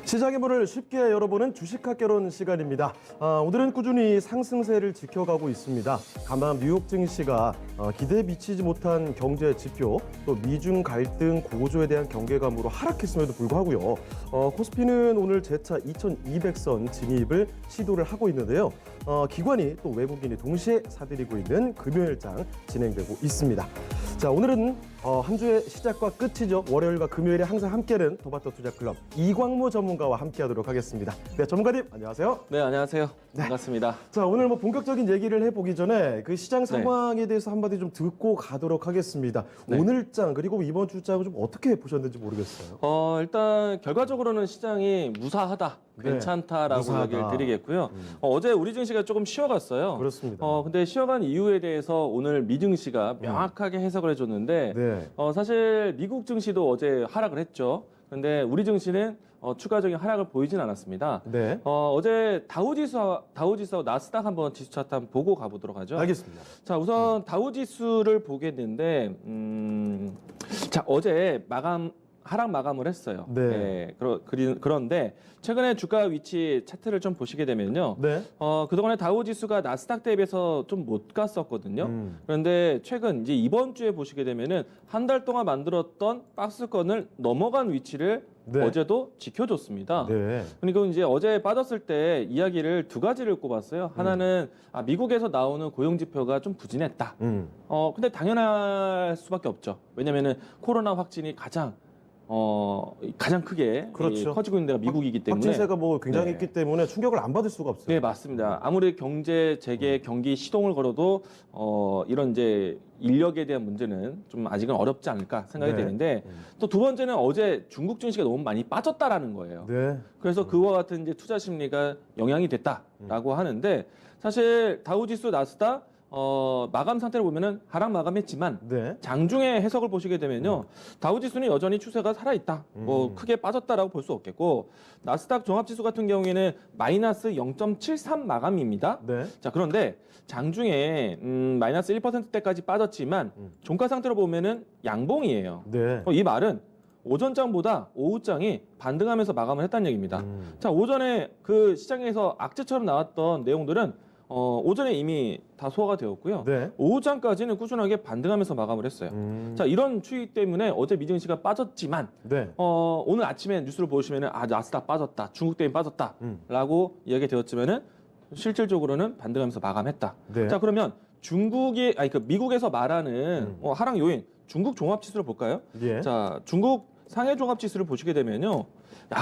시장의 문을 쉽게 열어보는 주식학개론 시간입니다. 오늘은 꾸준히 상승세를 지켜가고 있습니다. 다만 뉴욕 증시가 기대에 미치지 못한 경제 지표, 또 미중 갈등 고조에 대한 경계감으로 하락했음에도 불구하고요. 코스피는 오늘 재차 2200선 진입을 시도를 하고 있는데요. 기관이 또 외국인이 동시에 사들이고 있는 금요일장 진행되고 있습니다. 자, 오늘은 한 주의 시작과 끝이죠. 월요일과 금요일에 항상 함께하는 도박터 투자클럽 이광무 전문가와 함께하도록 하겠습니다. 네, 전문가님 안녕하세요. 네, 안녕하세요. 반갑습니다. 자, 오늘 본격적인 얘기를 해보기 전에 그 시장 상황에 대해서 한마디 좀 듣고 가도록 하겠습니다. 네. 오늘장 그리고 이번 주장은 좀 어떻게 보셨는지 모르겠어요. 일단 결과적으로는 시장이 무사하다, 네, 괜찮다라고 무사하다. 얘기를 드리겠고요. 어제 우리 증시가 조금 쉬어갔어요. 그렇습니다. 근데 쉬어간 이유에 대해서 오늘 미 증시가 명확하게 해석을 해줬는데 네. 사실 미국 증시도 어제 하락을 했죠. 그런데 우리 증시는 추가적인 하락을 보이진 않았습니다. 네. 어제 다우지수하고 나스닥 한번 지수 차트 한번 보고 가보도록 하죠. 알겠습니다. 자, 우선 다우지수를 보겠는데, 자, 어제 하락 마감을 했어요. 네. 그런데 최근에 주가 위치 차트를 좀 보시게 되면요. 네. 그동안에 다우지수가 나스닥 대비해서 좀 못 갔었거든요. 그런데 최근 이제 이번 주에 보시게 되면은 한 달 동안 만들었던 박스권을 넘어간 위치를 네. 어제도 지켜줬습니다. 네. 그리고 이제 어제 빠졌을 때 이야기를 두 가지를 꼽았어요. 하나는 미국에서 나오는 고용 지표가 좀 부진했다. 근데 당연할 수밖에 없죠. 왜냐면은 코로나 확진이 가장 크게 그렇죠. 커지고 있는 데가 미국이기 때문에. 확진세가 뭐 굉장히 네. 있기 때문에 충격을 안 받을 수가 없어요. 네, 맞습니다. 아무리 경제 재개 경기 시동을 걸어도 이런 이제 인력에 대한 문제는 좀 아직은 어렵지 않을까 생각이 네. 되는데 또 두 번째는 어제 중국 증시가 너무 많이 빠졌다라는 거예요. 네. 그래서 그와 같은 이제 투자 심리가 영향이 됐다라고 하는데 사실 다우지수 나스닥 마감 상태를 보면은 하락 마감했지만 네. 장중에 해석을 보시게 되면요. 다우지수는 여전히 추세가 살아있다. 뭐 크게 빠졌다라고 볼 수 없겠고 나스닥 종합지수 같은 경우에는 마이너스 0.73 마감입니다. 네. 자, 그런데 장중에 마이너스 1%대까지 빠졌지만 종가 상태로 보면은 양봉이에요. 네. 이 말은 오전장보다 오후장이 반등하면서 마감을 했다는 얘기입니다. 자, 오전에 그 시장에서 악재처럼 나왔던 내용들은 오전에 이미 다 소화가 되었고요. 네. 오후장까지는 꾸준하게 반등하면서 마감을 했어요. 자, 이런 추이 때문에 어제 미증시가 빠졌지만 네. 오늘 아침에 뉴스를 보시면은 나스닥 빠졌다, 중국 대인 빠졌다라고 이야기 되었지만은 실질적으로는 반등하면서 마감했다. 네. 자, 그러면 미국에서 말하는 하락 요인 중국 종합지수를 볼까요? 예. 자, 중국 상해 종합지수를 보시게 되면요.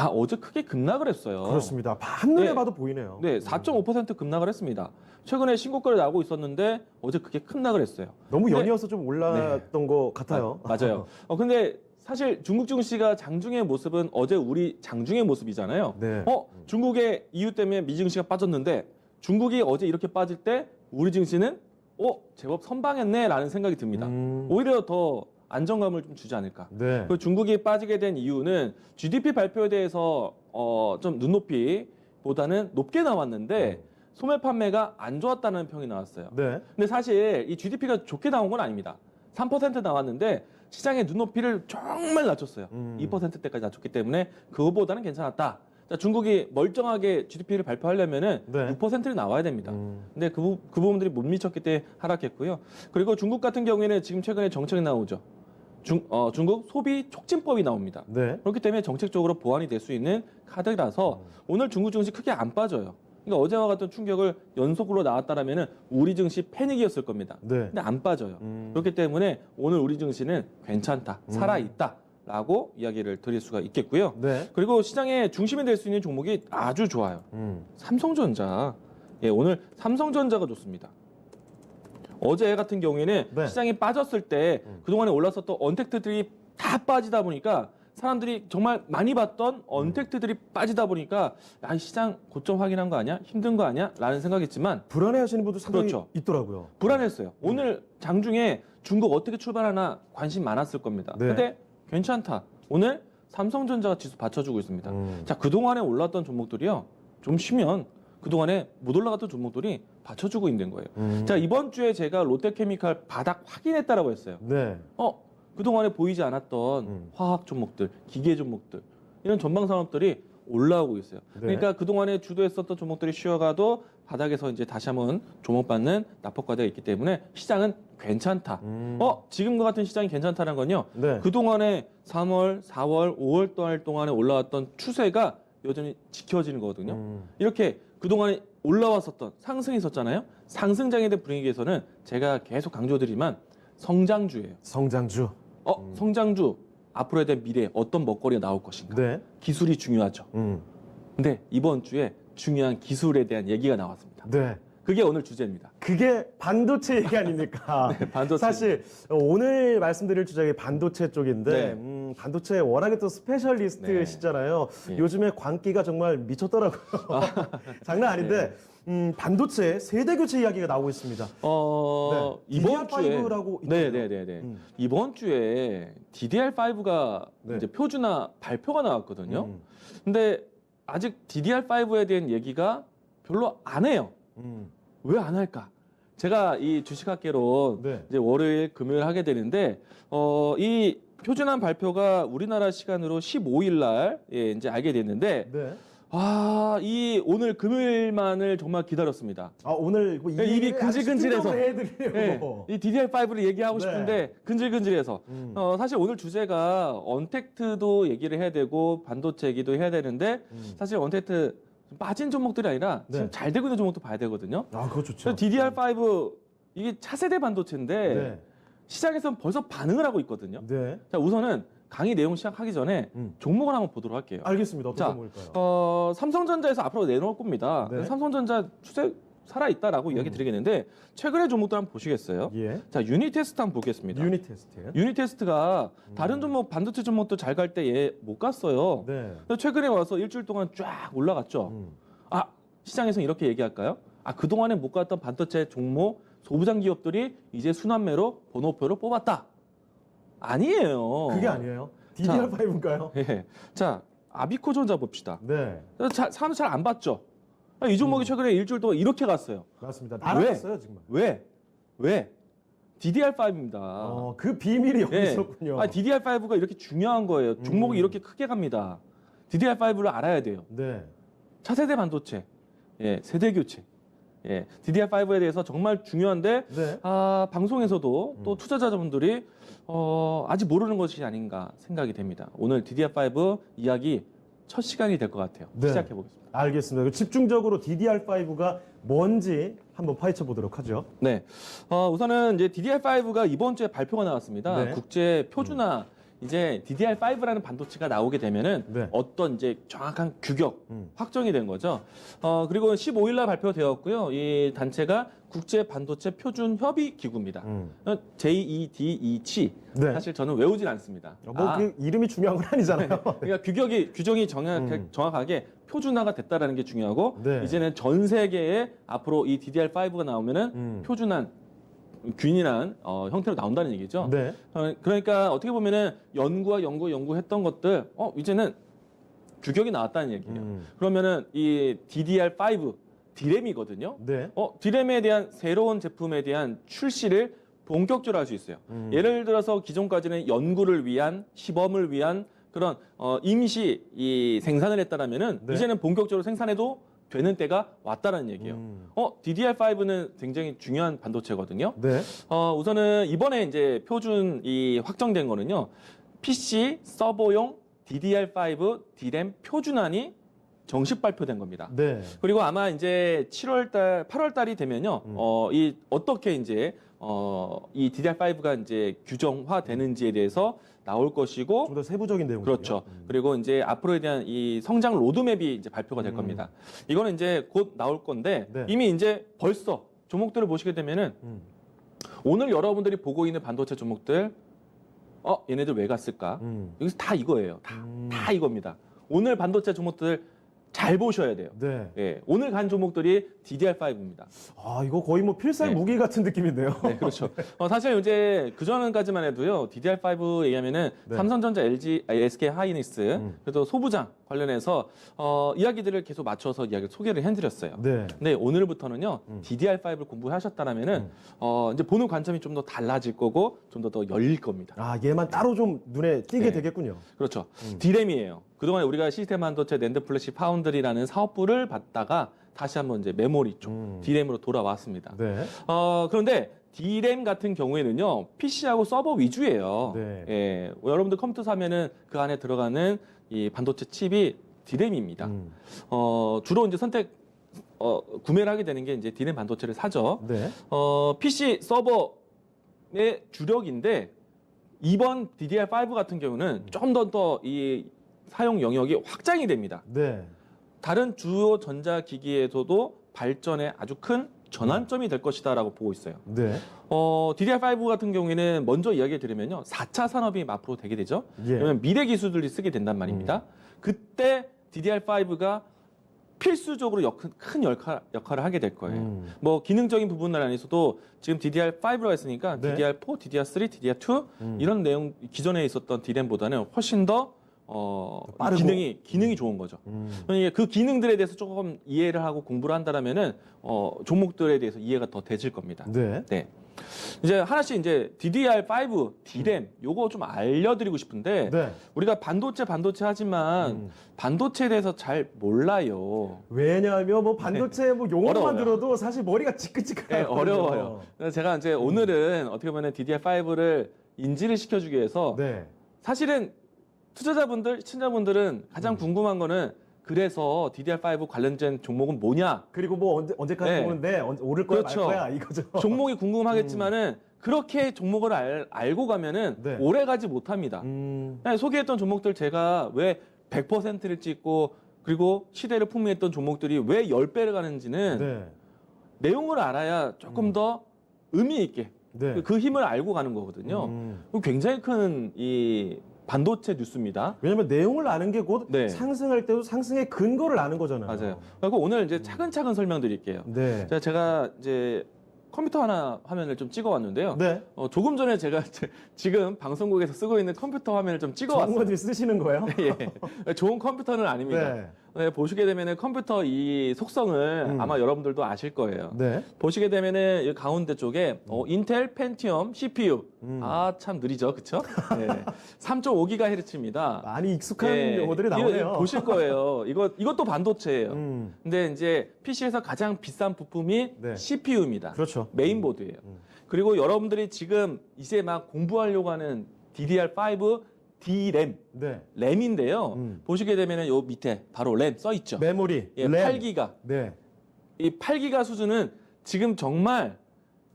어제 크게 급락을 했어요. 그렇습니다. 한눈에 네. 봐도 보이네요. 네, 4.5% 급락을 했습니다. 최근에 신고가를 나오고 있었는데 어제 그게 급락을 했어요. 너무 근데- 연이어서 좀 올랐던 것 같아요. 맞아요. 근데 사실 중국 증시가 장중의 모습은 어제 우리 장중의 모습이잖아요. 네. 중국의 이유 때문에 미 증시가 빠졌는데 중국이 어제 이렇게 빠질 때 우리 증시는 제법 선방했네라는 생각이 듭니다. 오히려 더 안정감을 좀 주지 않을까. 네. 그 중국이 빠지게 된 이유는 GDP 발표에 대해서 좀 눈높이보다는 높게 나왔는데 소매 판매가 안 좋았다는 평이 나왔어요. 네. 근데 사실 이 GDP가 좋게 나온 건 아닙니다. 3% 나왔는데 시장의 눈높이를 정말 낮췄어요. 2%대까지 낮췄기 때문에 그거보다는 괜찮았다. 자, 중국이 멀쩡하게 GDP를 발표하려면은 네. 6%를 나와야 됩니다. 근데 그 부분들이 못 미쳤기 때문에 하락했고요. 그리고 중국 같은 경우에는 지금 최근에 정책이 나오죠. 중국 소비 촉진법이 나옵니다. 네. 그렇기 때문에 정책적으로 보완이 될 수 있는 카드라서 오늘 중국 증시 크게 안 빠져요. 그러니까 어제와 같은 충격을 연속으로 나왔다라면은 우리 증시 패닉이었을 겁니다. 네. 근데 안 빠져요. 그렇기 때문에 오늘 우리 증시는 괜찮다, 살아있다라고 이야기를 드릴 수가 있겠고요. 네. 그리고 시장의 중심이 될 수 있는 종목이 아주 좋아요. 삼성전자. 예, 오늘 삼성전자가 좋습니다. 어제 같은 경우에는 네. 시장이 빠졌을 때 그동안에 올랐었던 언택트들이 다 빠지다 보니까 사람들이 정말 많이 봤던 언택트들이 빠지다 보니까 이 시장 고점 확인한 거 아니야? 힘든 거 아니야? 라는 생각했지만 불안해하시는 분도 상당히 그렇죠. 있더라고요. 불안했어요. 오늘 장중에 중국 어떻게 출발하나 관심 많았을 겁니다. 네. 근데 괜찮다. 오늘 삼성전자가 지수 받쳐주고 있습니다. 자, 그동안에 올랐던 종목들이요. 좀 쉬면 그동안에 못 올라갔던 종목들이 받쳐주고 있는 거예요. 자, 이번 주에 제가 롯데케미칼 바닥 확인했다라고 했어요. 네. 그동안에 보이지 않았던 화학 종목들, 기계 종목들, 이런 전방 산업들이 올라오고 있어요. 네. 그러니까 그동안에 주도했었던 종목들이 쉬어가도 바닥에서 이제 다시 한번 조목받는 낙폭과대가 있기 때문에 시장은 괜찮다. 지금과 같은 시장이 괜찮다는 건요. 네. 그동안에 3월, 4월, 5월 달 동안에 올라왔던 추세가 여전히 지켜지는 거거든요. 이렇게 그동안에 올라왔었던 상승이 있었잖아요. 상승장에 대한 분위기에서는 제가 계속 강조드리지만 성장주예요. 성장주. 성장주 앞으로에 대한 미래에 어떤 먹거리가 나올 것인가. 네. 기술이 중요하죠. 근데 이번 주에 중요한 기술에 대한 얘기가 나왔습니다. 네. 그게 오늘 주제입니다. 그게 반도체 얘기 아닙니까? 네, 반도체. 사실 오늘 말씀드릴 주제가 반도체 쪽인데 네. 반도체 워낙에 또 스페셜리스트시잖아요. 네. 요즘에 광기가 정말 미쳤더라고요. 장난 아닌데 반도체 세대 교체 이야기가 나오고 있습니다. 네. 이번 주에 DDR5라고 네네네네. 이번 주에 DDR5가 네. 이제 표준화 발표가 나왔거든요. 근데 아직 DDR5에 대한 얘기가 별로 안 해요. 왜 안 할까? 제가 이 주식학개론 네. 이제 월요일, 금요일 하게 되는데 이 표준화 발표가 우리나라 시간으로 15일 날 이제 알게 됐는데 네. 이 오늘 금요일만을 정말 기다렸습니다. 오늘 뭐 입이 근질근질해서. 해드리려고. 이 DDR5를 얘기하고 네. 싶은데 근질근질해서 사실 오늘 주제가 언택트도 얘기를 해야 되고 반도체 얘기도 해야 되는데 사실 언택트 좀 빠진 종목들이 아니라 네. 지금 잘 되고 있는 종목도 봐야 되거든요. 그거 좋죠. DDR5 이게 차세대 반도체인데 네. 시장에서는 벌써 반응을 하고 있거든요. 네. 자, 우선은 강의 내용 시작하기 전에 종목을 한번 보도록 할게요. 알겠습니다. 어떤 자, 종목일까요? 삼성전자에서 앞으로 내놓을 겁니다. 네. 삼성전자 추세 살아있다라고 이야기 드리겠는데 최근의 종목들 한번 보시겠어요? 예. 자, 유니테스트 한번 보겠습니다. 유니테스트. 유니테스트가 다른 종목 반도체 종목도 잘 갈 때 얘 못 갔어요. 네. 근데 최근에 와서 일주일 동안 쫙 올라갔죠. 시장에서 이렇게 얘기할까요? 그동안에 못 갔던 반도체 종목 소부장 기업들이 이제 순환매로 번호표를 뽑았다. 아니에요. 그게 아니에요. DDR5인가요? 예. 자, 아비코전자 봅시다. 네. 사람들 잘 안 봤죠? 이 종목이 최근에 일주일 동안 이렇게 갔어요. 맞습니다. 날아갔어요, 정말. 왜? DDR5입니다. 그 비밀이 여기 있었군요. DDR5가 이렇게 중요한 거예요. 종목이 이렇게 크게 갑니다. DDR5를 알아야 돼요. 네. 차세대 반도체, 세대 교체. DDR5에 대해서 정말 중요한데 네. 방송에서도 또 투자자분들이 아직 모르는 것이 아닌가 생각이 됩니다. 오늘 DDR5 이야기 첫 시간이 될 것 같아요. 네. 시작해 보겠습니다. 알겠습니다. 집중적으로 DDR5가 뭔지 한번 파헤쳐 보도록 하죠. 네, 우선은 이제 DDR5가 이번 주에 발표가 나왔습니다. 네. 국제 표준화 이제 DDR5라는 반도체가 나오게 되면은 네. 어떤 이제 정확한 규격 확정이 된 거죠. 그리고 15일 날 발표되었고요. 이 단체가 국제 반도체 표준 협의 기구입니다. JEDEC. 네. 사실 저는 외우진 않습니다. 그 이름이 중요한 건 아니잖아요. 그러니까 규정이 정확하게 표준화가 됐다라는 게 중요하고 네. 이제는 전 세계에 앞으로 이 DDR5가 나오면은 표준한 균일한 형태로 나온다는 얘기죠. 네. 그러니까 어떻게 보면은 연구했던 것들 이제는 규격이 나왔다는 얘기예요. 그러면은 이 DDR5 D램이거든요. 네. D램에 대한 새로운 제품에 대한 출시를 본격적으로 할 수 있어요. 예를 들어서 기존까지는 연구를 위한 시범을 위한 그런 임시 이 생산을 했다라면은 네. 이제는 본격적으로 생산해도 되는 때가 왔다라는 얘기예요. DDR5는 굉장히 중요한 반도체거든요. 네. 우선은 이번에 이제 표준 이 확정된 거는요. PC 서버용 DDR5 D램 표준안이 정식 발표된 겁니다. 네. 그리고 아마 이제 8월 달이 되면요. 이 어떻게 이제 이 DDR5가 이제 규정화되는지에 대해서 나올 것이고 좀 더 세부적인 내용. 그렇죠. 그리고 이제 앞으로에 대한 이 성장 로드맵이 이제 발표가 될 겁니다. 이거는 이제 곧 나올 건데 네. 이미 이제 벌써 종목들을 보시게 되면은 오늘 여러분들이 보고 있는 반도체 종목들 얘네들 왜 갔을까? 여기서 다 이거예요. 다 이겁니다. 오늘 반도체 종목들 잘 보셔야 돼요. 네. 예, 오늘 간 종목들이 DDR5입니다. 아, 이거 거의 뭐 필살 네. 무기 같은 느낌인데요. 네, 그렇죠. 사실 이제 그전까지만 해도요, DDR5 얘기하면은 네. 삼성전자, SK 하이닉스, 그래도 소부장 관련해서 이야기들을 계속 맞춰서 이야기를 소개를 해드렸어요. 네. 근데 오늘부터는요, DDR5를 공부하셨다라면은 이제 보는 관점이 좀 더 달라질 거고 좀 더 열릴 겁니다. 아, 얘만 따로 좀 눈에 띄게 네. 되겠군요. 그렇죠. D램이에요. 그동안 우리가 시스템 반도체 낸드 플래시 파운드리라는 사업부를 받다가 다시 한번 이제 메모리 쪽 D램으로 돌아왔습니다. 네. 그런데 D램 같은 경우에는요, PC하고 서버 위주예요. 네. 예, 여러분들 컴퓨터 사면은 그 안에 들어가는 이 반도체 칩이 D램입니다. 주로 이제 구매를 하게 되는 게 이제 D램 반도체를 사죠. 네. PC 서버의 주력인데 이번 DDR5 같은 경우는 좀 더 이 사용 영역이 확장이 됩니다. 네. 다른 주요 전자기기에서도 발전에 아주 큰 전환점이 될 것이다라고 보고 있어요. 네. DDR5 같은 경우에는 먼저 이야기 드리면요. 4차 산업이 앞으로 되게 되죠. 예. 왜냐면 미래 기술들이 쓰게 된단 말입니다. 그때 DDR5가 필수적으로 큰 역할을 하게 될 거예요. 뭐 기능적인 부분은 아니어도 지금 DDR5라고 했으니까 네. DDR4, DDR3, DDR2 이런 내용 기존에 있었던 D램보다는 훨씬 더 빠르고. 기능이 좋은 거죠. 그러니까 그 기능들에 대해서 조금 이해를 하고 공부를 한다면은 종목들에 대해서 이해가 더 되질 겁니다. 네. 네. 이제 하나씩 이제 DDR5, D램 요거 좀 알려드리고 싶은데 네. 우리가 반도체 하지만 반도체에 대해서 잘 몰라요. 왜냐하면 뭐 반도체 뭐 용어만 어려워요. 들어도 사실 머리가 지끈지끈해요. 네, 어려워요. 그래서 제가 이제 오늘은 어떻게 보면 DDR5를 인지를 시켜주기 위해서 네. 사실은 투자자분들, 시청자분들은 가장 궁금한 거는 그래서 DDR5 관련된 종목은 뭐냐? 그리고 뭐 언제까지 네. 보는데 오를 거야 그렇죠. 말 거야 이거죠. 종목이 궁금하겠지만은 그렇게 종목을 알고 가면은 네. 오래 가지 못합니다. 소개했던 종목들 제가 왜 100%를 찍고 그리고 시대를 풍미했던 종목들이 왜 10배를 가는지는 네. 내용을 알아야 조금 더 의미 있게 네. 그 힘을 알고 가는 거거든요. 굉장히 큰 이 반도체 뉴스입니다. 왜냐면 내용을 아는 게 곧 네. 상승할 때도 상승의 근거를 아는 거잖아요. 맞아요. 그리고 오늘 이제 차근차근 설명드릴게요. 네. 제가 이제 컴퓨터 하나 화면을 좀 찍어왔는데요. 네. 조금 전에 제가 지금 방송국에서 쓰고 있는 컴퓨터 화면을 좀 찍어왔어요. 전문가들이 쓰시는 거예요? 예. 좋은 컴퓨터는 아닙니다. 네. 네, 보시게 되면은 컴퓨터 이 속성을 아마 여러분들도 아실 거예요. 네. 보시게 되면은 이 가운데 쪽에 인텔 펜티엄 CPU 참 느리죠, 그렇죠? 네. 3.5GHz입니다. 많이 익숙한 용어들이 나오네요. 보실 거예요. 이것도 반도체예요. 근데 이제 PC에서 가장 비싼 부품이 네. CPU입니다. 그렇죠. 메인보드예요. 그리고 여러분들이 지금 이제 막 공부하려고 하는 DDR5 D램, 네. 램인데요. 보시게 되면은 요 밑에 바로 램 써 있죠. 메모리. 예, 램. 8기가. 네. 이 8기가 수준은 지금 정말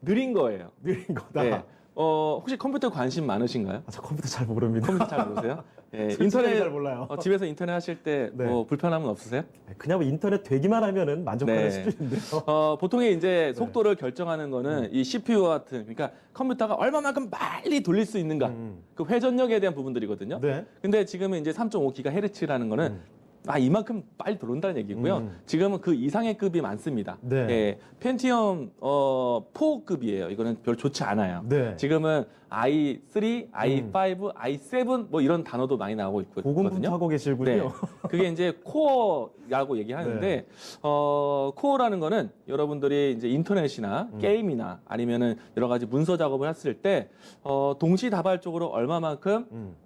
느린 거예요. 느린 거다. 네. 혹시 컴퓨터 관심 많으신가요? 아, 저 컴퓨터 잘 모릅니다. 컴퓨터 잘 모르세요? 예, 솔직하게 인터넷 잘 몰라요. 집에서 인터넷 하실 때 네. 뭐 불편함은 없으세요? 그냥 뭐 인터넷 되기만 하면은 만족하는 네. 수준인데요. 보통의 이제 속도를 결정하는 거는 이 CPU 같은 그러니까 컴퓨터가 얼마만큼 빨리 돌릴 수 있는가 그 회전력에 대한 부분들이거든요. 네. 근데 지금은 이제 3.5GHz라는 거는 이만큼 빨리 들어온다는 얘기고요. 지금은 그 이상의 급이 많습니다. 네. 예, 펜티엄 4급이에요. 이거는 별로 좋지 않아요. 네. 지금은 i3, i5, i7 뭐 이런 단어도 많이 나오고 있거든요. 고군분투하고 계시군요. 네. 그게 이제 코어라고 얘기하는데 네. 코어라는 거는 여러분들이 이제 인터넷이나 게임이나 아니면은 여러 가지 문서 작업을 했을 때 동시다발적으로 얼마만큼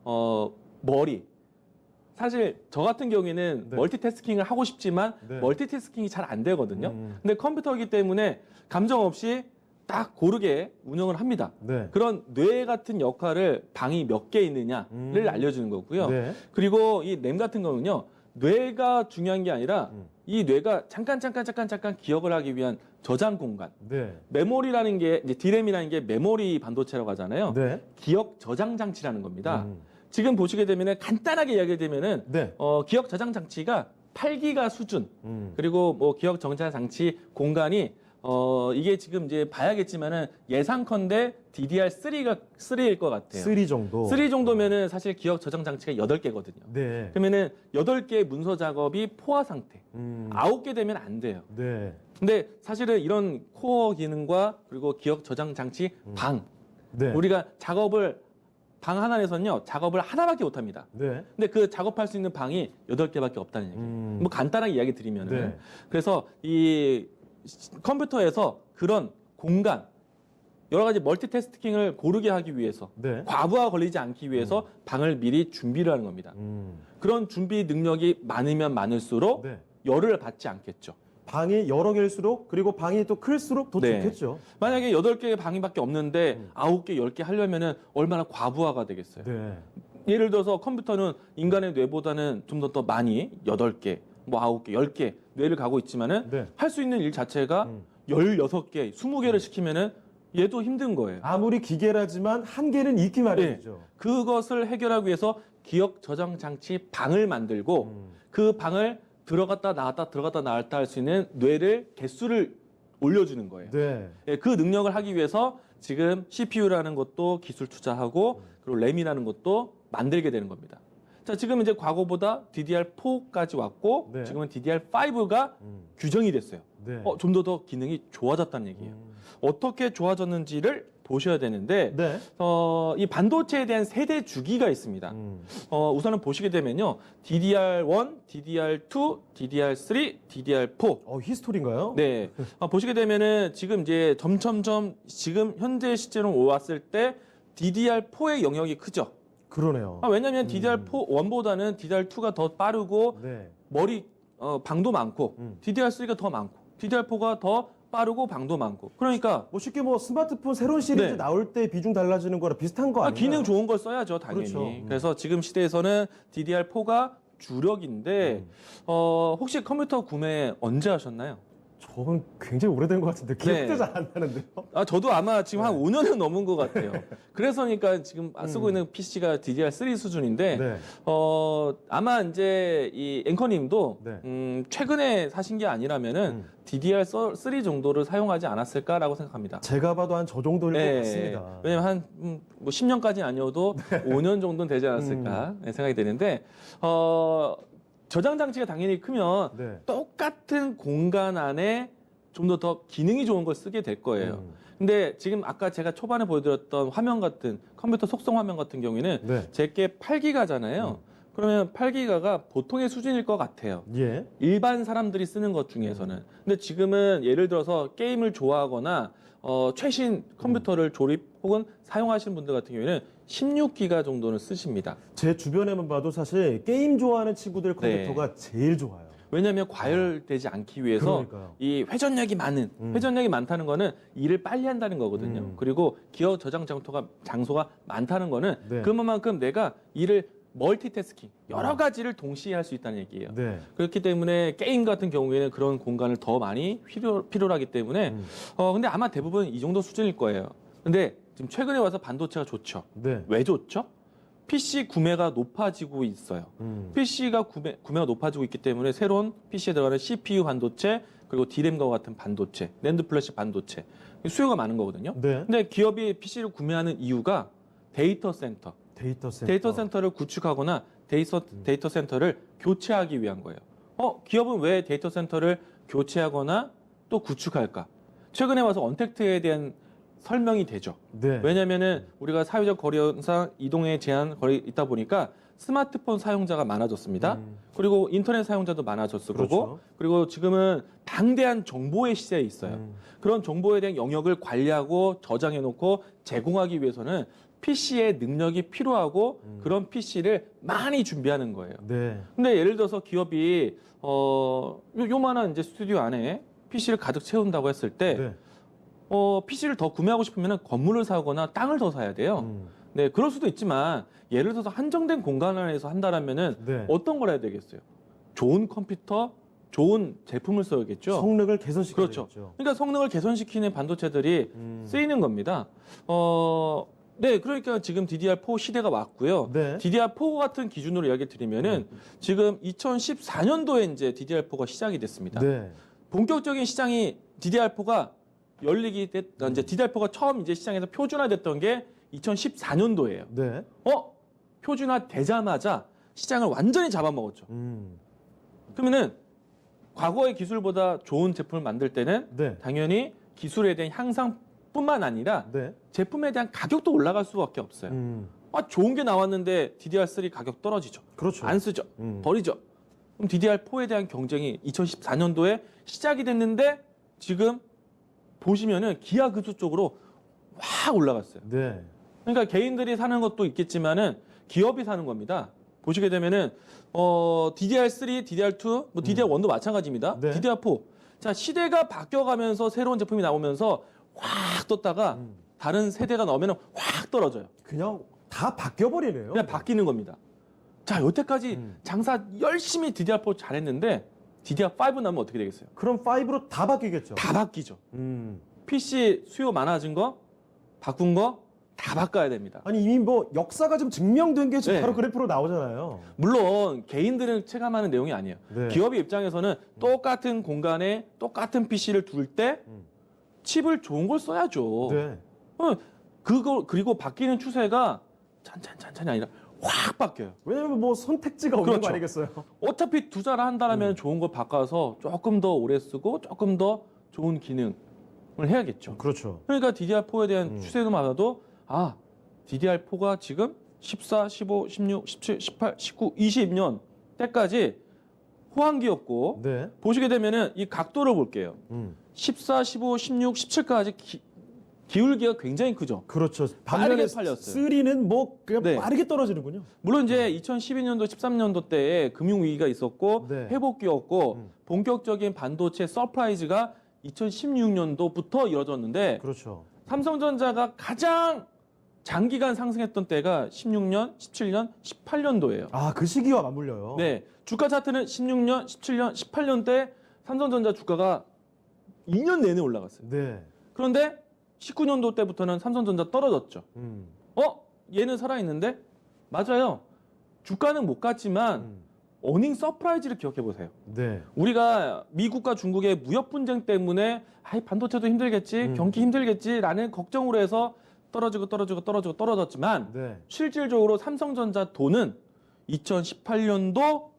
머리 사실 저 같은 경우에는 네. 멀티태스킹을 하고 싶지만 네. 멀티태스킹이 잘 안 되거든요. 근데 컴퓨터이기 때문에 감정 없이 딱 고르게 운영을 합니다. 네. 그런 뇌 같은 역할을 방이 몇 개 있느냐를 알려주는 거고요. 네. 그리고 이 램 같은 거는요. 뇌가 중요한 게 아니라 이 뇌가 잠깐 기억을 하기 위한 저장 공간. 네. 메모리라는 게 이제 D램이라는 게 메모리 반도체라고 하잖아요. 네. 기억 저장 장치라는 겁니다. 지금 보시게 되면은 간단하게 이야기 되면은 네. 기억 저장 장치가 8기가 수준 그리고 뭐 기억 저장 장치 공간이 이게 지금 이제 봐야겠지만은 예상컨대 DDR3일 것 같아요. 3 정도. 3 정도면은 사실 기억 저장 장치가 8개거든요. 네. 그러면은 8개의 문서 작업이 포화 상태. 9개 되면 안 돼요. 네. 근데 사실은 이런 코어 기능과 그리고 기억 저장 장치 방 네. 우리가 작업을 방 하나 내서는요 작업을 하나밖에 못 합니다. 네. 근데 그 작업할 수 있는 방이 8개밖에 없다는 얘기예요. 뭐 간단하게 이야기 드리면은 네. 그래서 이 컴퓨터에서 그런 공간 여러 가지 멀티태스킹을 고르게 하기 위해서 네. 과부하 걸리지 않기 위해서 방을 미리 준비를 하는 겁니다. 그런 준비 능력이 많으면 많을수록 네. 열을 받지 않겠죠. 방이 여러 개일수록 그리고 방이 또 클수록 더 네. 좋겠죠. 만약에 8개의 방이밖에 없는데 9개, 10개 하려면은 얼마나 과부하가 되겠어요. 네. 예를 들어서 컴퓨터는 인간의 뇌보다는 좀 더 많이 8개, 뭐 9개, 10개 뇌를 가고 있지만은 네. 할 수 있는 일 자체가 16개, 20개를 시키면은 얘도 힘든 거예요. 아무리 기계라지만 한계는 있기 마련이죠. 그것을 해결하기 위해서 기억 저장 장치 방을 만들고 그 방을 들어갔다 나왔다 들어갔다 나왔다 할 수 있는 뇌를 개수를 올려주는 거예요. 네. 예, 그 능력을 하기 위해서 지금 CPU라는 것도 기술 투자하고 그리고 램이라는 것도 만들게 되는 겁니다. 자, 지금 이제 과거보다 DDR4까지 왔고 네. 지금은 DDR5가 규정이 됐어요. 네. 좀 더 기능이 좋아졌다는 얘기예요. 어떻게 좋아졌는지를 보셔야 되는데 네. 이 반도체에 대한 세대 주기가 있습니다. 우선은 보시게 되면요. DDR1, DDR2, DDR3, DDR4. 히스토리인가요? 네. 보시게 되면은 지금 이제 점점점 지금 현재 시제로 왔을 때 DDR4의 영역이 크죠. 그러네요. 왜냐하면 DDR1보다는 DDR2가 더 빠르고 네. 방도 많고 DDR3가 더 많고 DDR4가 더 빠르고 방도 많고. 그러니까 뭐 쉽게 뭐 스마트폰 새로운 시리즈 네. 나올 때 비중 달라지는 거랑 비슷한 거 아니에요? 기능 좋은 걸 써야죠, 당연히. 그렇죠. 그래서 지금 시대에서는 DDR4가 주력인데 혹시 컴퓨터 구매 언제 하셨나요? 저건 굉장히 오래된 것 같은데 기억도 네. 잘 안 나는데요. 저도 아마 지금 한 5년은 넘은 것 같아요. 그래서니까 지금 쓰고 있는 PC가 DDR3 수준인데 네. 아마 이제 이 앵커님도 네. 최근에 사신 게 아니라면은 DDR3 정도를 사용하지 않았을까라고 생각합니다. 제가 봐도 한 저 정도일 것 네. 같습니다. 왜냐면 한 뭐 10년까지는 아니어도 5년 정도는 되지 않았을까 생각이 되는데 저장 장치가 당연히 크면 네. 똑같은 공간 안에 좀 더 기능이 좋은 걸 쓰게 될 거예요. 근데 지금 아까 제가 초반에 보여드렸던 화면 같은 컴퓨터 속성 화면 같은 경우에는 네. 제게 8기가잖아요. 그러면 8기가가 보통의 수준일 것 같아요. 예. 일반 사람들이 쓰는 것 중에서는. 근데 지금은 예를 들어서 게임을 좋아하거나 최신 컴퓨터를 조립 혹은 사용하시는 분들 같은 경우에는 16기가 정도는 쓰십니다. 제 주변에만 봐도 사실 게임 좋아하는 친구들 컴퓨터가 제일 좋아요. 왜냐하면 과열되지 않기 위해서 그러니까요. 이 회전력이 많다는 거는 일을 빨리 한다는 거거든요. 그리고 기억 저장 장소가 많다는 거는 네. 그만큼 내가 일을 멀티태스킹 여러 가지를 동시에 할 수 있다는 얘기예요. 네. 그렇기 때문에 게임 같은 경우에는 그런 공간을 더 많이 필요로 하기 때문에 근데 아마 대부분 이 정도 수준일 거예요. 근데 지금 최근에 와서 반도체가 좋죠. 네. 왜 좋죠? PC 구매가 높아지고 있어요. PC가 구매가 높아지고 있기 때문에 새로운 PC에 들어가는 CPU 반도체 그리고 D램과 같은 반도체, 낸드 플래시 반도체 수요가 많은 거거든요. 네. 근데 기업이 PC를 구매하는 이유가 데이터 센터를 구축하거나 데이터 센터를 교체하기 위한 거예요. 기업은 왜 데이터 센터를 교체하거나 또 구축할까? 최근에 와서 언택트에 대한 설명이 되죠. 네. 왜냐면은 우리가 사회적 거리상 이동에 제한 거리 있다 보니까 스마트폰 사용자가 많아졌습니다. 그리고 인터넷 사용자도 많아졌을 그렇죠. 거고, 그리고 지금은 방대한 정보의 시대에 있어요. 그런 정보에 대한 영역을 관리하고 저장해놓고 제공하기 위해서는 PC의 능력이 필요하고 그런 PC를 많이 준비하는 거예요. 네. 근데 예를 들어서 기업이 요만한 이제 스튜디오 안에 PC를 가득 채운다고 했을 때 네. PC를 더 구매하고 싶으면 건물을 사거나 땅을 더 사야 돼요. 네, 그럴 수도 있지만 예를 들어서 한정된 공간 안에서 한다라면은 네. 어떤 걸 해야 되겠어요? 좋은 컴퓨터, 좋은 제품을 써야겠죠. 성능을 개선시켜야죠. 그렇죠. 그러니까 성능을 개선시키는 반도체들이 쓰이는 겁니다. 네, 그러니까 지금 DDR4 시대가 왔고요. 네. DDR4 같은 기준으로 이야기 드리면은 지금 2014년도에 이제 DDR4가 시작이 됐습니다. 네. 본격적인 시장이 DDR4가 열리기 때 이제 DDR4가 처음 이제 시장에서 표준화됐던 게 2014년도예요. 네. 표준화 되자마자 시장을 완전히 잡아먹었죠. 그러면은 과거의 기술보다 좋은 제품을 만들 때는 네. 당연히 기술에 대한 향상뿐만 아니라 네. 제품에 대한 가격도 올라갈 수밖에 없어요. 좋은 게 나왔는데 DDR3 가격 떨어지죠. 그렇죠. 안 쓰죠. 버리죠. 그럼 DDR4에 대한 경쟁이 2014년도에 시작이 됐는데 지금 보시면은 기하급수적으로 확 올라갔어요. 네. 그러니까 개인들이 사는 것도 있겠지만은 기업이 사는 겁니다. 보시게 되면은 DDR3, DDR2, 뭐 DDR1도 마찬가지입니다. 네. DDR4. 자, 시대가 바뀌어가면서 새로운 제품이 나오면서 확 떴다가 다른 세대가 나오면은 확 떨어져요. 그냥 다 바뀌어버리네요. 그냥 바뀌는 겁니다. 자, 여태까지 장사 열심히 DDR4 잘했는데 DDR5 나오면 어떻게 되겠어요? 그럼 5로 다 바뀌겠죠. 다 바뀌죠. 음. PC 수요 많아진 거, 바꾼 거 다 바꿔야 됩니다. 아니 이미 뭐 역사가 좀 증명된 게 지금 네. 바로 그래프로 나오잖아요. 물론 개인들은 체감하는 내용이 아니에요. 네. 기업의 입장에서는 똑같은 공간에 똑같은 PC를 둘 때 칩을 좋은 걸 써야죠. 네. 그리고 바뀌는 추세가 찬찬찬찬이 아니라 확 바뀌어요. 왜냐면 뭐 선택지가 없는 그렇죠. 거 아니겠어요? 어차피 투자를 한다면 좋은 걸 바꿔서 조금 더 오래 쓰고 조금 더 좋은 기능을 해야겠죠. 그렇죠. 그러니까 DDR4에 대한 추세도 맞아도 DDR4가 지금 14, 15, 16, 17, 18, 19, 20년 때까지 호황기였고 네. 보시게 되면은 이 각도를 볼게요. 14, 15, 16, 17까지 기울기가 굉장히 크죠. 그렇죠. 빠르게 반면에 팔렸어요. 3는 뭐 그냥 네. 빠르게 떨어지는군요. 물론 이제 2012년도, 13년도 때에 금융위기가 있었고 네. 회복기였고 본격적인 반도체 서프라이즈가 2016년도부터 이뤄졌는데 그렇죠. 삼성전자가 가장 장기간 상승했던 때가 16년, 17년, 18년도예요. 아, 그 시기와 맞물려요. 네, 주가 차트는 16년, 17년, 18년 때 삼성전자 주가가 2년 내내 올라갔어요. 네. 그런데 19년도 때부터는 삼성전자 떨어졌죠. 음. 얘는 살아있는데? 맞아요. 주가는 못 갔지만 어닝 서프라이즈를 기억해 보세요. 네. 우리가 미국과 중국의 무역 분쟁 때문에 반도체도 힘들겠지, 경기 힘들겠지라는 걱정으로 해서 떨어졌지만 네. 실질적으로 삼성전자 돈은 2018년도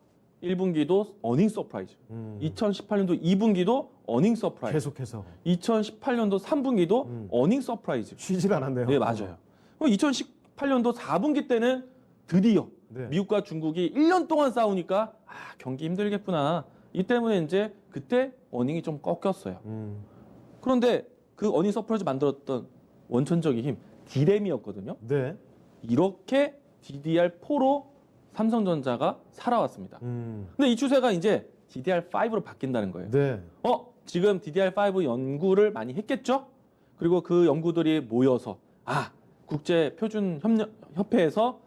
1분기도 어닝 서프라이즈, 2018년도 2분기도 어닝 서프라이즈, 계속해서 2018년도 3분기도 어닝 서프라이즈. 쉬질 않았네요. 네, 맞아요. 그럼 2018년도 4분기 때는 드디어 네. 미국과 중국이 1년 동안 싸우니까 경기 힘들겠구나. 이 때문에 이제 그때 어닝이 좀 꺾였어요. 그런데 그 어닝 서프라이즈 만들었던 원천적인 힘, D램이었거든요. 네. 이렇게 DDR4로 삼성전자가 살아왔습니다. 근데 이 추세가 이제 DDR5로 바뀐다는 거예요. 네. 지금 DDR5 연구를 많이 했겠죠? 그리고 그 연구들이 모여서 국제 표준 협회에서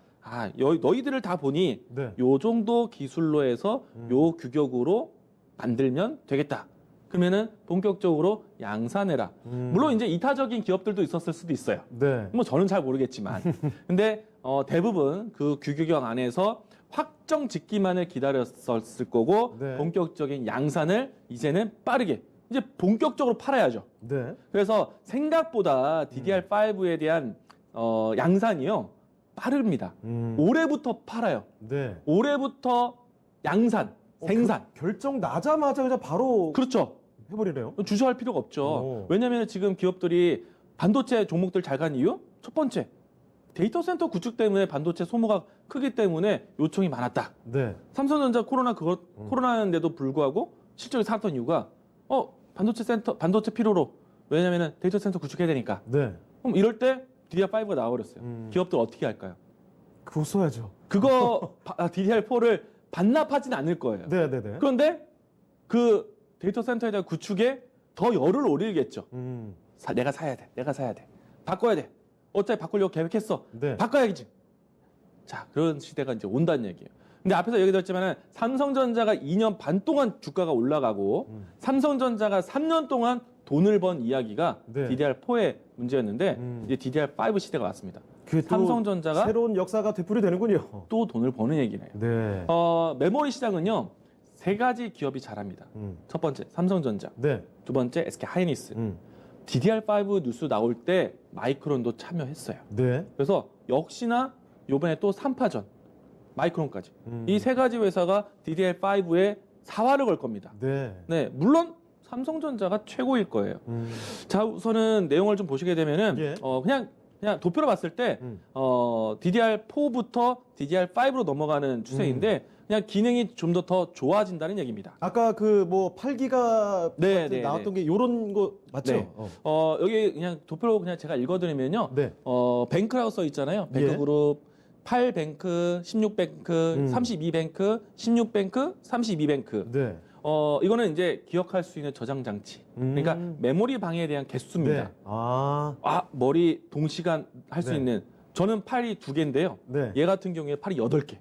너희들을 다 보니 네. 요 정도 기술로 해서 요 규격으로 만들면 되겠다. 그러면은 본격적으로 양산해라. 물론 이제 이타적인 기업들도 있었을 수도 있어요. 네. 뭐 저는 잘 모르겠지만. 근데 대부분 그 규격형 안에서 확정 짓기만을 기다렸었을 거고 네. 본격적인 양산을 이제는 빠르게 이제 본격적으로 팔아야죠. 네. 그래서 생각보다 DDR5에 대한 양산이요 빠릅니다. 올해부터 팔아요. 네. 올해부터 양산, 생산. 결정 나자마자 그냥 바로 그렇죠. 해버리네요. 주저할 필요가 없죠. 오. 왜냐하면 지금 기업들이 반도체 종목들 잘 간 이유? 첫 번째, 데이터 센터 구축 때문에 반도체 소모가 크기 때문에 요청이 많았다. 네. 삼성전자 코로나인데도 불구하고 실적이 살았던 이유가 반도체 필요로 왜냐하면 데이터 센터 구축해야 되니까. 네. 그럼 이럴 때 DDR5가 나와버렸어요. 기업들 어떻게 할까요? 그거 써야죠. 그거 DDR4를 반납하진 않을 거예요. 네, 네, 네. 그런데 그 데이터 센터에 대한 구축에 더 열을 올리겠죠. 내가 사야 돼. 바꿔야 돼. 어차피 바꾸려고 계획했어. 네. 바꿔야지. 자, 그런 시대가 이제 온다는 얘기예요. 근데 앞에서 얘기 드렸지만 삼성전자가 2년 반 동안 주가가 올라가고 삼성전자가 3년 동안 돈을 번 이야기가 네. DDR4의 문제였는데 이제 DDR5 시대가 왔습니다. 그게 또 삼성전자가 새로운 역사가 되풀이되는군요. 또 돈을 버는 얘기네요. 네. 메모리 시장은요. 세 가지 기업이 잘합니다. 첫 번째 삼성전자, 네. 두 번째 SK 하이닉스, DDR5 뉴스 나올 때 마이크론도 참여했어요. 네. 그래서 역시나 이번에 또 3파전 마이크론까지 이 세 가지 회사가 DDR5에 사활을 걸 겁니다. 네. 네, 물론 삼성전자가 최고일 거예요. 자, 우선은 내용을 좀 보시게 되면은 예. 그냥 도표로 봤을 때 DDR4부터 DDR5로 넘어가는 추세인데 그냥 기능이 좀 더 좋아진다는 얘기입니다. 아까 그 뭐 8기가 네, 나왔던 게 요런 거 맞죠? 네. 여기 그냥 도표로 그냥 제가 읽어드리면요. 네. 뱅크라고 써 있잖아요. 예. 뱅크그룹 8뱅크, 16뱅크, 32뱅크, 16뱅크, 32뱅크. 네. 이거는 이제 기억할 수 있는 저장 장치. 그러니까 메모리 방해에 대한 개수입니다. 네. 아. 머리 동시간 할 수 네. 있는. 저는 팔이 2개인데요. 네. 얘 같은 경우에 팔이 8개.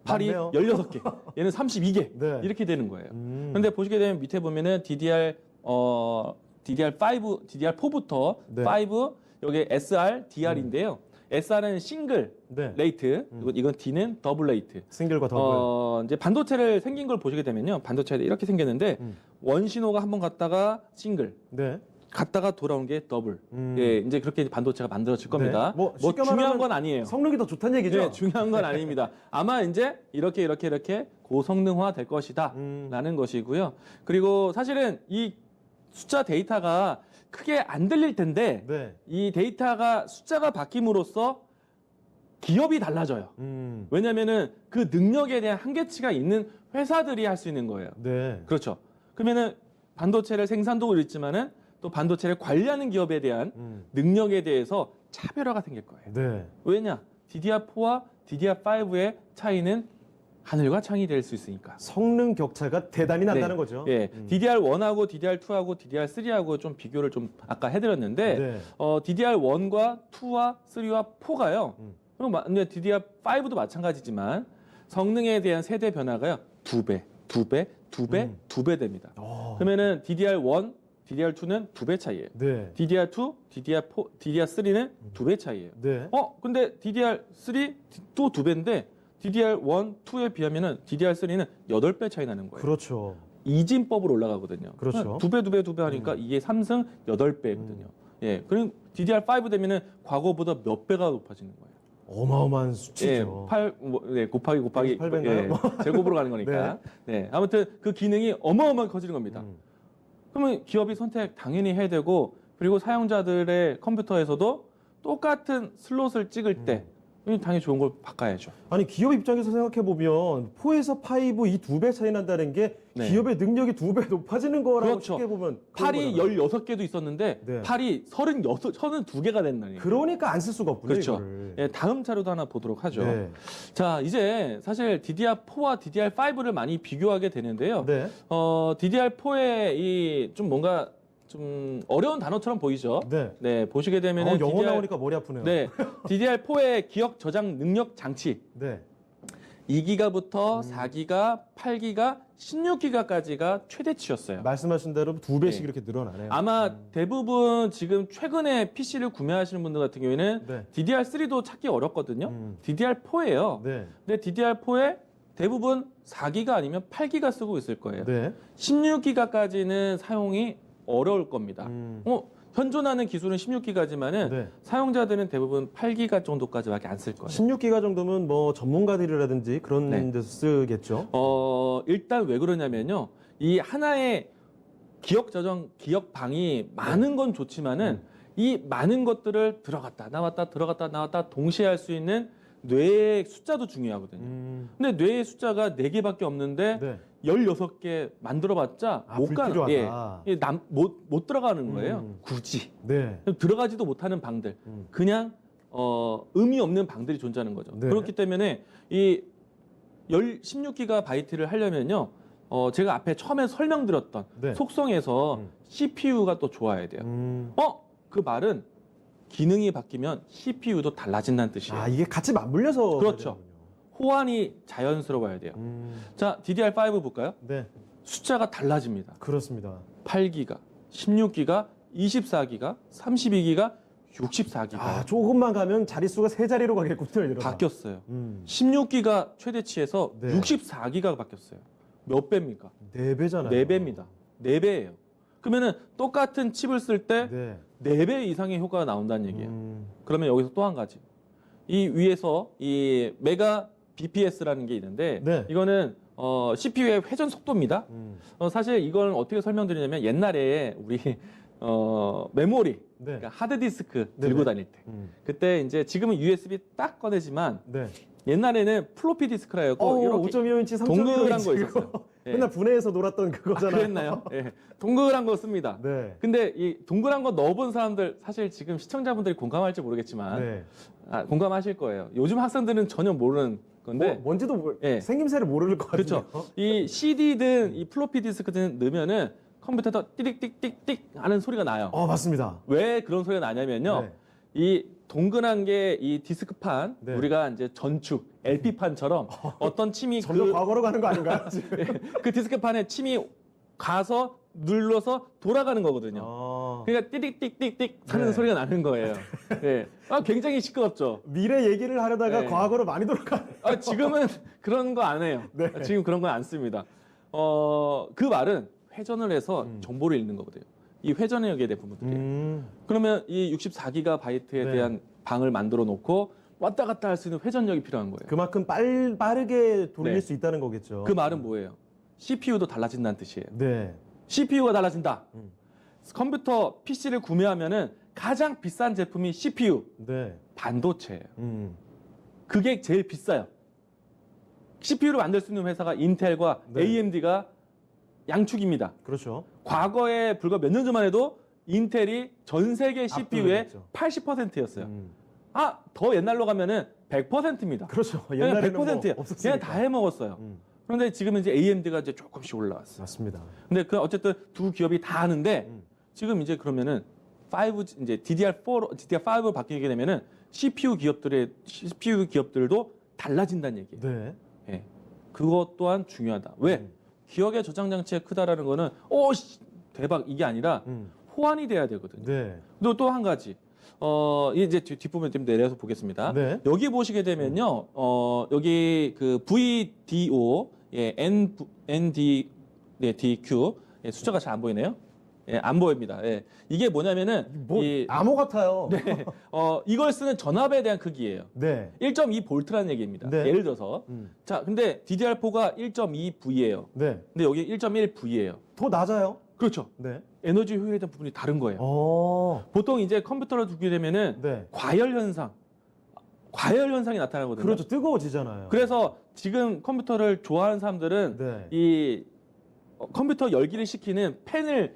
팔이 맞네요. 16개. 얘는 32개. 네. 이렇게 되는 거예요. 그런데 보시게 되면 밑에 보면은 DDR5, DDR4부터 네. 5, 여기 SR, DR인데요. SR은 싱글 네. 레이트, 이건 D는 더블 레이트. 싱글과 더블. 이제 반도체를 생긴 걸 보시게 되면요. 반도체가 이렇게 생겼는데 원 신호가 한번 갔다가 싱글, 네. 갔다가 돌아온 게 더블. 예, 이제 그렇게 반도체가 만들어질 겁니다. 뭐 쉽게 중요한 말하면 건 아니에요. 성능이 더 좋다는 얘기죠? 네, 중요한 건 아닙니다. 아마 이제 이렇게 고성능화 될 것이다 라는 것이고요. 그리고 사실은 이 숫자 데이터가 크게 안 들릴 텐데 네. 이 데이터가 숫자가 바뀜으로써 기업이 달라져요. 왜냐면은 그 능력에 대한 한계치가 있는 회사들이 할 수 있는 거예요. 네. 그렇죠. 그러면은 반도체를 생산도 있지만은 또 반도체를 관리하는 기업에 대한 능력에 대해서 차별화가 생길 거예요. 네. 왜냐? DDR4와 DDR5의 차이는 하늘과 창이 될 수 있으니까. 성능 격차가 대단히 난다는 네. 거죠. 예, DDR1하고 DDR2하고 DDR3하고 좀 비교를 좀 아까 해드렸는데 네. DDR1과 2와 3와 4가요. 그럼 DDR5도 마찬가지지만 성능에 대한 세대 변화가요 2배, 2배, 2배, 2배 됩니다. 그러면은 DDR1, DDR2는 2배 차이예요. 네. DDR2, DDR4, DDR3는 2배 차이예요. 네. 근데 DDR3 또 2배인데 DDR1, 2에 비하면은 DDR3는 8배 차이 나는 거예요. 그렇죠. 이진법으로 올라가거든요. 그렇죠. 2배 하니까 이게 3승 8배거든요. 예. 그럼 DDR5 되면은 과거보다 몇 배가 높아지는 거예요. 어마어마한 예, 수치죠. 8 곱하기 8배 인가요? 제곱으로 가는 거니까. 네. 아무튼 그 기능이 어마어마하게 커지는 겁니다. 그러면 기업이 선택 당연히 해야 되고 그리고 사용자들의 컴퓨터에서도 똑같은 슬롯을 찍을 때 당연히 좋은 걸 바꿔야죠. 아니 기업 입장에서 생각해 보면 4에서 5 이 2배 차이 난다는 게 네. 기업의 능력이 2배 높아지는 거라고 그렇죠. 쉽게 보면 팔이 그런 거잖아요. 16개도 있었는데 네. 팔이 32개가 된다니. 그러니까 안 쓸 수가 없군요. 그렇죠. 이거를. 예, 다음 자료도 하나 보도록 하죠. 네. 자, 이제 사실 DDR4와 DDR5를 많이 비교하게 되는데요. 네. DDR4의 이 좀 뭔가 좀 어려운 단어처럼 보이죠. 네. 네, 보시게 되면은 영어 나오니까 머리 아프네요. 네, DDR4의 기억 저장 능력 장치 네. 2기가부터 4기가, 8기가, 16기가까지가 최대치였어요. 말씀하신 대로 2배씩 네. 이렇게 늘어나네요. 아마 대부분 지금 최근에 PC를 구매하시는 분들 같은 경우에는 네. DDR3도 찾기 어렵거든요. DDR4예요. 네. 근데 DDR4에 대부분 4기가 아니면 8기가 쓰고 있을 거예요. 네. 16기가까지는 사용이 어려울 겁니다. 현존하는 기술은 16기가지만은 네. 사용자들은 대부분 8기가 정도까지밖에 안 쓸 거예요. 16기가 정도면 뭐 전문가들이라든지 그런 네. 데서 쓰겠죠. 일단 왜 그러냐면요. 이 하나의 기억 저장, 기억 방이 많은 건 좋지만은 이 많은 것들을 들어갔다, 나왔다, 들어갔다, 나왔다 동시에 할 수 있는 뇌의 숫자도 중요하거든요. 근데 뇌의 숫자가 4개밖에 없는데 네. 16개 만들어봤자 못 불필요하다. 못 들어가는 거예요. 굳이. 네. 들어가지도 못하는 방들. 그냥 의미 없는 방들이 존재하는 거죠. 네. 그렇기 때문에 이 16기가 바이트를 하려면요. 제가 앞에 처음에 설명드렸던 네. 속성에서 CPU가 또 좋아야 돼요. 그 말은 기능이 바뀌면 CPU도 달라진다는 뜻이에요. 이게 같이 맞물려서 그렇죠. 호환이 자연스러워야 돼요. 자, DDR5 볼까요? 네. 숫자가 달라집니다. 그렇습니다. 8기가, 16기가, 24기가, 32기가, 64기가. 조금만 가면 자릿수가 세 자리로 가겠군요. 이러다. 바뀌었어요. 16기가 최대치에서 네. 64기가가 바뀌었어요. 몇 배입니까? 4배잖아요. 4배입니다. 4배예요. 그러면은 똑같은 칩을 쓸 때 네. 4배 이상의 효과가 나온다는 얘기예요. 그러면 여기서 또 한 가지. 이 위에서 이 메가 BPS라는 게 있는데 네. 이거는 CPU의 회전 속도입니다. 사실 이걸 어떻게 설명드리냐면 옛날에 우리 메모리, 네. 그러니까 하드디스크 네네. 들고 다닐 때 그때 이제 지금은 USB 딱 꺼내지만 네. 옛날에는 플로피 디스크라 해갖고 이렇게 5.25인치, 3.15인치 동그란 거 있었어요. 예. 맨날 분해해서 놀았던 아, 그거잖아요. 그랬나요? 예. 동그란 거 씁니다. 네. 근데 이 동그란 거 넣어본 사람들 사실 지금 시청자분들이 공감할지 모르겠지만 네. 공감하실 거예요. 요즘 학생들은 전혀 모르는 건데 뭔지도 예. 생김새를 모를 것 같아요. 그렇죠. 이 CD든 이 플로피 디스크든 넣으면은 컴퓨터에서 띠릭띠릭띠릭 하는 소리가 나요. 맞습니다. 왜 그런 소리가 나냐면요. 네. 이 동그란 게 이 디스크판 네. 우리가 이제 전축 LP판처럼 어떤 침이 점점 과거로 가는 거 아닌가요? 지금? 그 디스크판에 침이 가서 눌러서 돌아가는 거거든요. 그러니까 띠릭띠릭띠릭 하는 네. 소리가 나는 거예요. 예. 굉장히 시끄럽죠. 미래 얘기를 하려다가 네. 과거로 많이 돌아가네. 지금은 그런 거 안 해요. 네. 지금 그런 건 안 씁니다. 그 말은 회전을 해서 정보를 읽는 거거든요. 이 회전력에 대한 부분들이에요. 그러면 이 64기가바이트에 네. 대한 방을 만들어 놓고 왔다 갔다 할 수 있는 회전력이 필요한 거예요. 그만큼 빠르게 돌릴 네. 수 있다는 거겠죠. 그 말은 뭐예요? CPU도 달라진다는 뜻이에요. 네. CPU가 달라진다. 컴퓨터 PC를 구매하면은 가장 비싼 제품이 CPU, 네. 반도체예요. 음. 그게 제일 비싸요. CPU를 만들 수 있는 회사가 인텔과 네. AMD가 양축입니다. 그렇죠. 과거에 불과 몇 년 전만 해도 인텔이 전 세계 CPU의 압도적이었죠. 80%였어요. 더 옛날로 가면은 100%입니다. 그렇죠. 그냥 옛날에는 100%예요. 없었으니까. 그냥 다 해먹었어요. 그런데 지금은 이제 AMD가 이제 조금씩 올라왔어요. 맞습니다. 근데 그 어쨌든 두 기업이 다 하는데 지금 이제 그러면은 5 이제 DDR5로 바뀌게 되면은 CPU 기업들도 달라진다는 얘기예요. 네. 예. 그것 또한 중요하다. 왜? 기억의 저장 장치가 크다라는 거는 대박 이게 아니라 호환이 돼야 되거든요. 네. 그리고 또 한 가지. 이제 뒷부분 좀 내려서 보겠습니다. 네. 여기 보시게 되면요. 여기 그 VDO 예, DQ 예, 숫자가 잘 안 보이네요. 예, 안 보입니다. 예. 이게 뭐냐면은 암호 같아요. 네, 이걸 쓰는 전압에 대한 크기예요. 네. 1.2V라는 얘기입니다. 네. 예를 들어서 자, 근데 DDR4가 1.2V예요. 네. 근데 여기 1.1V예요. 더 낮아요. 그렇죠. 네. 에너지 효율에 대한 부분이 다른 거예요. 어. 보통 이제 컴퓨터를 두게 되면은 네. 과열 현상이 나타나거든요. 그렇죠. 뜨거워지잖아요. 그래서 지금 컴퓨터를 좋아하는 사람들은 네. 이 컴퓨터 열기를 식히는 팬을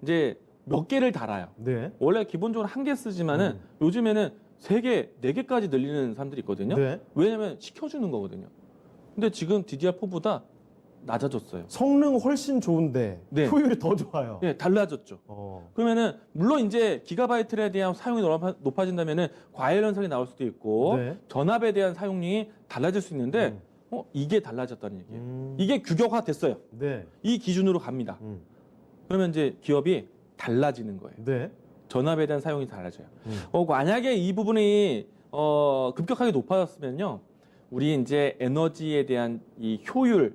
이제 몇 개를 달아요. 네. 원래 기본적으로 한 개 쓰지만은 요즘에는 3개, 4개까지 늘리는 사람들이 있거든요. 네. 왜냐면 식혀주는 거거든요. 근데 지금 DDR4보다 낮아졌어요. 성능 훨씬 좋은데 네. 효율이 더 좋아요. 네, 달라졌죠. 그러면은 물론 이제 기가바이트에 대한 사용이 높아진다면은 과열 현상이 나올 수도 있고 네. 전압에 대한 사용량이 달라질 수 있는데 이게 달라졌다는 얘기예요. 이게 규격화됐어요. 네. 이 기준으로 갑니다. 그러면 이제 기업이 달라지는 거예요. 네. 전압에 대한 사용이 달라져요. 만약에 이 부분이 급격하게 높아졌으면요, 우리 이제 에너지에 대한 이 효율을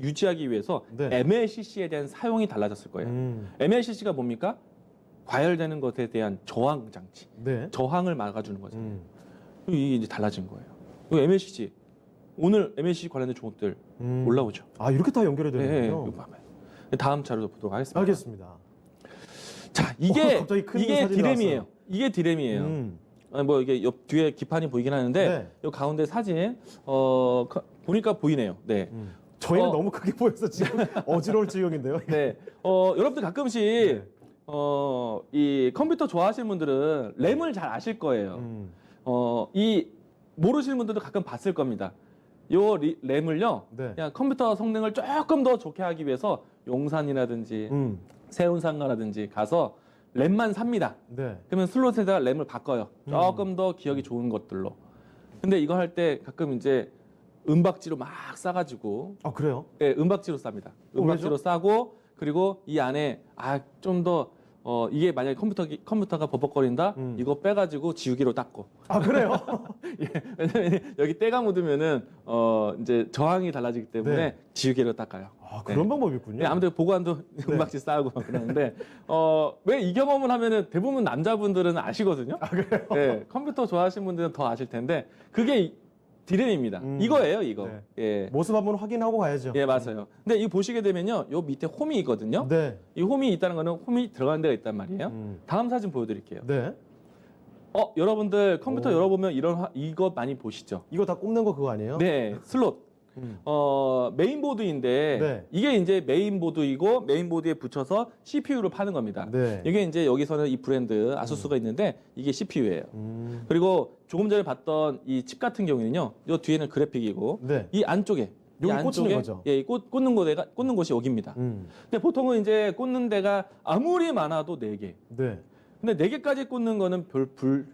유지하기 위해서 네. MLCC에 대한 사용이 달라졌을 거예요. MLCC가 뭡니까? 과열되는 것에 대한 저항 장치, 네. 저항을 막아주는 거죠. 이게 이제 달라진 거예요. 이 MLCC 오늘 MLCC 관련된 종목들 올라오죠. 이렇게 다 연결이 네, 되는군요. 이거 봐봐요. 다음 자료도 보도록 하겠습니다. 알겠습니다. 자, 이게 갑자기 큰 이게 사진이 디램이에요. 나왔어요. 이게 디램이에요. 뭐 이게 옆 뒤에 기판이 보이긴 하는데 네. 이 가운데 사진 보니까 보이네요. 네. 저희는 너무 크게 보여서 지금 어지러울 지경인데요. 네. 여러분들 가끔씩 네. 이 컴퓨터 좋아하시는 분들은 램을 잘 아실 거예요. 이 모르시는 분들도 가끔 봤을 겁니다. 요 램을요. 네. 그냥 컴퓨터 성능을 조금 더 좋게 하기 위해서 용산이라든지 세운상가라든지 가서 램만 삽니다. 네. 그러면 슬롯에다가 램을 바꿔요. 조금 더 기억이 좋은 것들로. 근데 이거 할 때 가끔 이제 은박지로 막 싸가지고 그래요? 예, 은박지로 쌉니다. 은박지로 싸고 그리고 이 안에 좀 더 이게 만약에 컴퓨터가 버벅거린다 이거 빼가지고 지우개로 닦고. 그래요? 예, 왜냐면 여기 때가 묻으면은 이제 저항이 달라지기 때문에 네. 지우개로 닦아요. 아, 그런 방법이 있군요. 네, 아무튼 보관도 은박지 쌓고 막 그러는데 왜 이 경험을 하면은 대부분 남자분들은 아시거든요. 아, 그래요? 네, 컴퓨터 좋아하시는 분들은 더 아실 텐데 그게 디램입니다. 이거예요, 이거. 네. 예. 모습 한번 확인하고 가야죠. 예, 맞아요. 근데 이 보시게 되면요, 요 밑에 홈이 있거든요. 네. 이 홈이 있다는 거는 홈이 들어가는 데가 있단 말이에요. 다음 사진 보여드릴게요. 네. 여러분들 컴퓨터 오. 열어보면 이거 많이 보시죠? 이거 다 꼽는 거 그거 아니에요? 네, 슬롯. 메인보드인데 네. 이게 이제 메인보드이고 메인보드에 붙여서 CPU를 파는 겁니다. 네. 이게 이제 여기서는 이 브랜드 아수스가 있는데 이게 CPU예요. 그리고 조금 전에 봤던 이 칩 같은 경우에는요, 이 뒤에는 그래픽이고 네. 이 안쪽에 여기 이 꽂히는 거죠? 예, 꽂는 곳이 여기입니다. 근데 보통은 이제 꽂는 데가 아무리 많아도 4개. 네. 근데 4개까지 꽂는 거는 불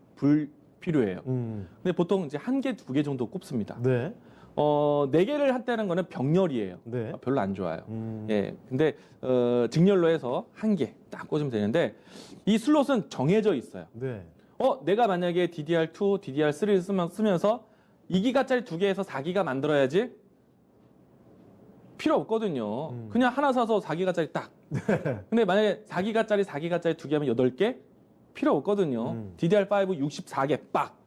필요해요. 근데 보통 이제 1개, 2개 정도 꼽습니다. 네. 4개를 한다는 거는 병렬이에요. 네. 별로 안 좋아요. 예. 근데 직렬로 해서 1개 딱 꽂으면 되는데 이 슬롯은 정해져 있어요. 네. 내가 만약에 DDR2, DDR3를 쓰면서 2기가짜리 2개에서 4기가 만들어야지 필요 없거든요. 그냥 하나 사서 4기가짜리 딱. 근데 만약에 4기가짜리 2개 하면 8개 필요 없거든요. DDR5 64개 빡.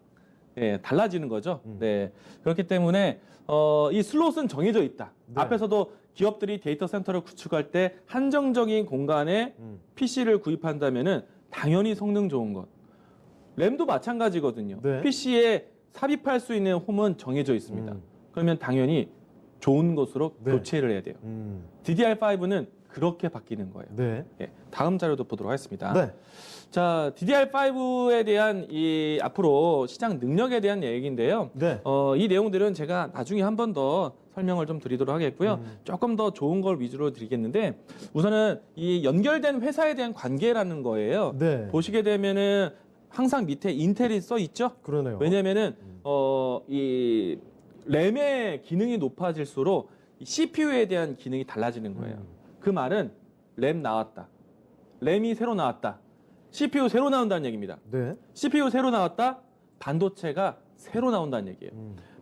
예, 달라지는 거죠. 네. 그렇기 때문에 이 슬롯은 정해져 있다. 네. 앞에서도 기업들이 데이터 센터를 구축할 때 한정적인 공간에 PC를 구입한다면은 당연히 성능 좋은 것. 램도 마찬가지거든요. 네. PC에 삽입할 수 있는 홈은 정해져 있습니다. 그러면 당연히 좋은 것으로 네. 교체를 해야 돼요. DDR5는 그렇게 바뀌는 거예요. 네. 예, 다음 자료도 보도록 하겠습니다. 네. 자, DDR5에 대한 이 앞으로 시장 능력에 대한 얘기인데요. 네. 이 내용들은 제가 나중에 한 번 더 설명을 좀 드리도록 하겠고요. 조금 더 좋은 걸 위주로 드리겠는데 우선은 이 연결된 회사에 대한 관계라는 거예요. 네. 보시게 되면은 항상 밑에 인텔이 써 있죠. 그러네요. 왜냐면은 이 램의 기능이 높아질수록 이 CPU에 대한 기능이 달라지는 거예요. 그 말은 램 나왔다. 램이 새로 나왔다. CPU 새로 나온다는 얘기입니다. 네. CPU 새로 나왔다. 반도체가 새로 나온다는 얘기예요.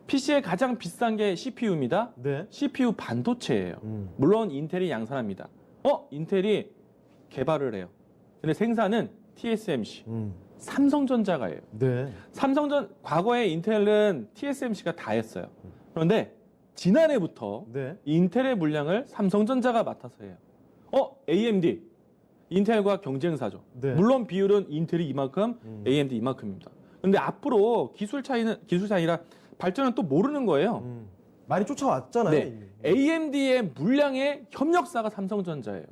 PC의 가장 비싼 게 CPU입니다. 네. CPU 반도체예요. 물론 인텔이 양산합니다. 인텔이 개발을 해요. 근데 생산은 TSMC, 삼성전자가 해요. 네. 과거에 인텔은 TSMC가 다 했어요. 그런데 지난해부터 네. 인텔의 물량을 삼성전자가 맡아서 해요. AMD, 인텔과 경쟁사죠. 네. 물론 비율은 인텔이 이만큼, AMD 이만큼입니다. 근데 앞으로 기술 차이라 발전은 또 모르는 거예요. 많이 쫓아왔잖아요. 네. 이미. AMD의 물량의 협력사가 삼성전자예요.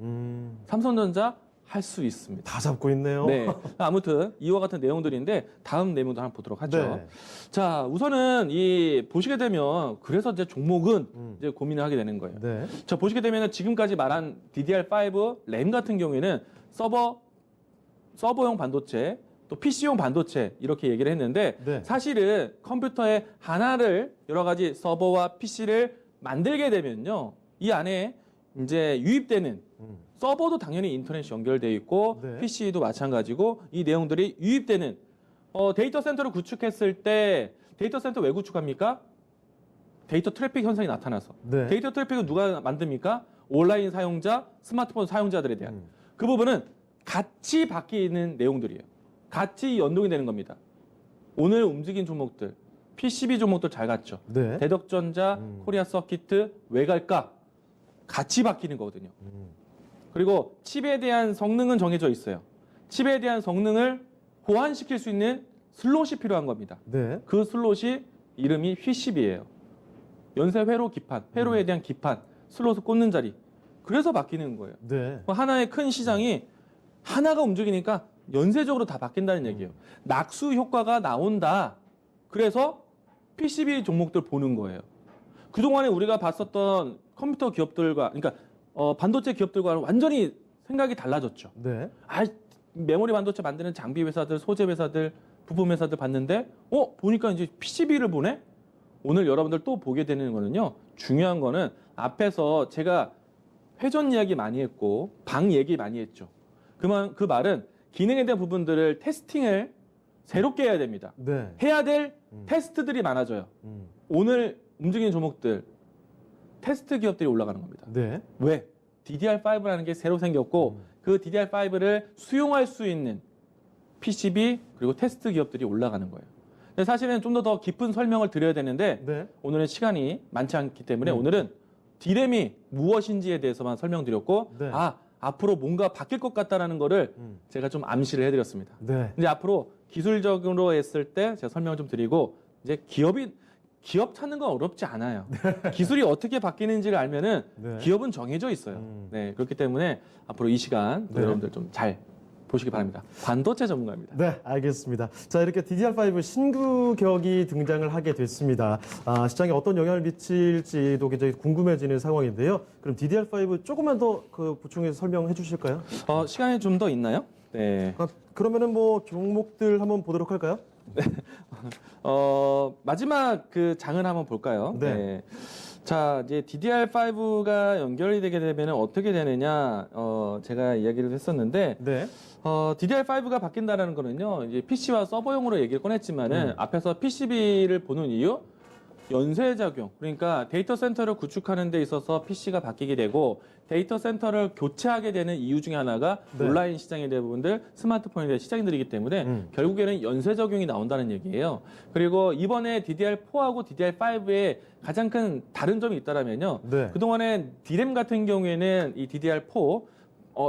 삼성전자 할 수 있습니다. 다 잡고 있네요. 네. 아무튼 이와 같은 내용들인데 다음 내용도 한번 보도록 하죠. 네. 자, 우선은 이 보시게 되면 그래서 이제 종목은 이제 고민을 하게 되는 거예요. 네. 자, 보시게 되면 지금까지 말한 DDR5 램 같은 경우에는 서버용 반도체 또 PC용 반도체 이렇게 얘기를 했는데 네. 사실은 컴퓨터의 하나를 여러 가지 서버와 PC를 만들게 되면요. 이 안에 이제 유입되는 서버도 당연히 인터넷이 연결되어 있고 네. PC도 마찬가지고 이 내용들이 유입되는 데이터 센터를 구축했을 때 데이터 센터 왜 구축합니까? 데이터 트래픽 현상이 나타나서 네. 데이터 트래픽은 누가 만듭니까? 온라인 사용자, 스마트폰 사용자들에 대한 그 부분은 같이 바뀌는 내용들이에요. 같이 연동이 되는 겁니다. 오늘 움직인 종목들, PCB 종목들 잘 갔죠. 네. 대덕전자, 코리아 서키트 왜 갈까? 같이 바뀌는 거거든요. 그리고 칩에 대한 성능은 정해져 있어요. 칩에 대한 성능을 호환시킬 수 있는 슬롯이 필요한 겁니다. 네. 그 슬롯이 이름이 휘십이에요. 연쇄 회로 기판, 회로에 대한 기판, 슬롯을 꽂는 자리. 그래서 바뀌는 거예요. 네. 하나의 큰 시장이 하나가 움직이니까 연쇄적으로 다 바뀐다는 얘기예요. 낙수 효과가 나온다. 그래서 PCB 종목들 보는 거예요. 그동안에 우리가 봤었던 컴퓨터 기업들과, 그러니까 반도체 기업들과는 완전히 생각이 달라졌죠. 네. 메모리 반도체 만드는 장비 회사들, 소재 회사들, 부품 회사들 봤는데, 보니까 이제 PCB를 보네? 오늘 여러분들 또 보게 되는 거는요, 중요한 거는 앞에서 제가 회전 이야기 많이 했고, 방 얘기 많이 했죠. 그 말은 기능에 대한 부분들을 테스팅을 새롭게 해야 됩니다. 네. 해야 될 테스트들이 많아져요. 오늘 움직이는 종목들, 테스트 기업들이 올라가는 겁니다. 네. 왜? DDR5라는 게 새로 생겼고 그 DDR5를 수용할 수 있는 PCB 그리고 테스트 기업들이 올라가는 거예요. 근데 사실은 좀 더 깊은 설명을 드려야 되는데 네. 오늘은 시간이 많지 않기 때문에 오늘은 D램이 무엇인지에 대해서만 설명드렸고 네. 앞으로 뭔가 바뀔 것 같다라는 거를 제가 좀 암시를 해드렸습니다. 네. 이제 앞으로 기술적으로 했을 때 제가 설명을 좀 드리고 이제 기업 찾는 건 어렵지 않아요. 기술이 어떻게 바뀌는지를 알면은 네. 기업은 정해져 있어요. 네, 그렇기 때문에 앞으로 이 시간 또 네. 여러분들 좀 잘 보시기 바랍니다. 반도체 전문가입니다. 네, 알겠습니다. 자, 이렇게 DDR5 신규격이 등장을 하게 됐습니다. 시장에 어떤 영향을 미칠지도 굉장히 궁금해지는 상황인데요. 그럼 DDR5 조금만 더 보충해서 설명해 주실까요? 시간이 좀 더 있나요? 네. 그러면은 뭐 종목들 한번 보도록 할까요? 마지막 그 장을 한번 볼까요? 네. 자, 이제 DDR5가 연결이 되게 되면 어떻게 되느냐, 제가 이야기를 했었는데, 네. DDR5가 바뀐다는 거는요, 이제 PC와 서버용으로 얘기를 꺼냈지만은, 앞에서 PCB를 보는 이유? 연쇄작용. 그러니까 데이터 센터를 구축하는 데 있어서 PC가 바뀌게 되고, 데이터 센터를 교체하게 되는 이유 중에 하나가 네. 온라인 시장의 대부분들 스마트폰에 대한 시장들이기 때문에 결국에는 연쇄적용이 나온다는 얘기예요. 그리고 이번에 DDR4하고 DDR5의 가장 큰 다른 점이 있다면요. 네. 그동안에 D램 같은 경우에는 이 DDR4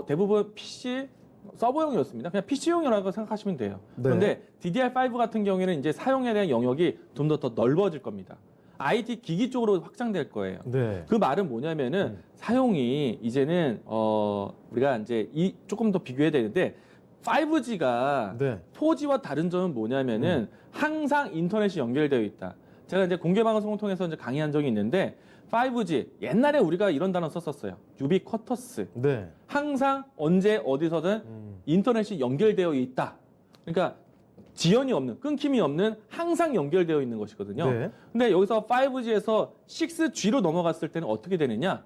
대부분 PC 서버용이었습니다. 그냥 PC용이라고 생각하시면 돼요. 네. 그런데 DDR5 같은 경우에는 이제 사용에 대한 영역이 좀 더 넓어질 겁니다. IT 기기 쪽으로 확장될 거예요. 네. 그 말은 뭐냐면은 사용이 이제는 우리가 이제 조금 더 비교해야 되는데 5G가 네. 4G와 다른 점은 뭐냐면은 항상 인터넷이 연결되어 있다. 제가 이제 공개 방송을 통해서 이제 강의한 적이 있는데 5G 옛날에 우리가 이런 단어 썼었어요. 유비쿼터스. 네. 항상 언제 어디서든 인터넷이 연결되어 있다. 그러니까 지연이 없는, 끊김이 없는 항상 연결되어 있는 것이거든요. 네. 근데 여기서 5G에서 6G로 넘어갔을 때는 어떻게 되느냐?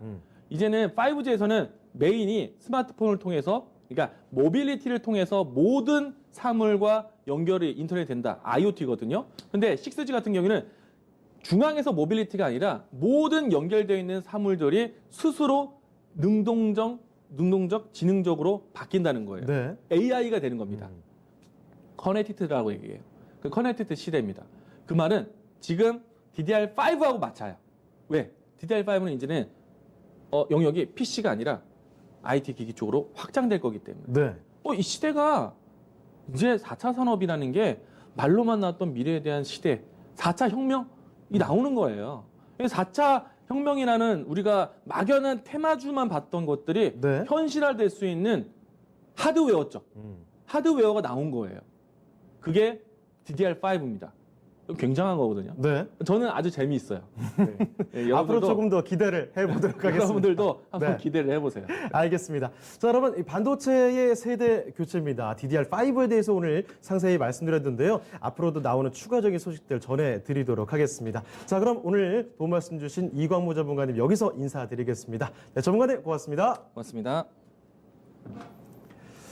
이제는 5G에서는 메인이 스마트폰을 통해서, 그러니까 모빌리티를 통해서 모든 사물과 연결이 인터넷이 된다. IoT거든요. 근데 6G 같은 경우에는 중앙에서 모빌리티가 아니라 모든 연결되어 있는 사물들이 스스로 능동적, 지능적으로 바뀐다는 거예요. 네. AI가 되는 겁니다. 커넥티드라고 얘기해요. 그 커넥티드 시대입니다. 그 말은 지금 DDR5하고 맞춰요. 왜? DDR5는 이제는 영역이 PC가 아니라 IT 기기 쪽으로 확장될 거기 때문에. 네. 이 시대가 이제 4차 산업이라는 게 말로만 나왔던 미래에 대한 시대, 4차 혁명이 나오는 거예요. 4차 혁명이라는 우리가 막연한 테마주만 봤던 것들이 네. 현실화될 수 있는 하드웨어죠. 하드웨어가 나온 거예요. 그게 DDR5입니다. 굉장한 거거든요. 네. 저는 아주 재미있어요. 네, 앞으로 조금 더 기대를 해보도록 하겠습니다. 여러분들도 한번 네. 기대를 해보세요. 알겠습니다. 자, 여러분, 이 반도체의 세대 교체입니다. DDR5에 대해서 오늘 상세히 말씀드렸는데요. 앞으로도 나오는 추가적인 소식들 전해드리도록 하겠습니다. 자, 그럼 오늘 도움 말씀 주신 이광무 전문가님 여기서 인사드리겠습니다. 네, 전문가님 고맙습니다. 고맙습니다.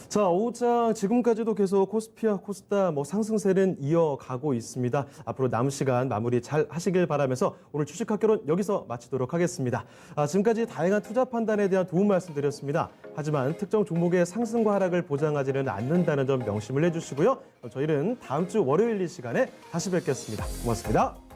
자, 오후장 지금까지도 계속 코스피와 코스닥 상승세는 이어가고 있습니다. 앞으로 남은 시간 마무리 잘 하시길 바라면서 오늘 주식학교론 여기서 마치도록 하겠습니다. 지금까지 다양한 투자 판단에 대한 도움 말씀드렸습니다. 하지만 특정 종목의 상승과 하락을 보장하지는 않는다는 점 명심을 해주시고요. 저희는 다음 주 월요일 이 시간에 다시 뵙겠습니다. 고맙습니다.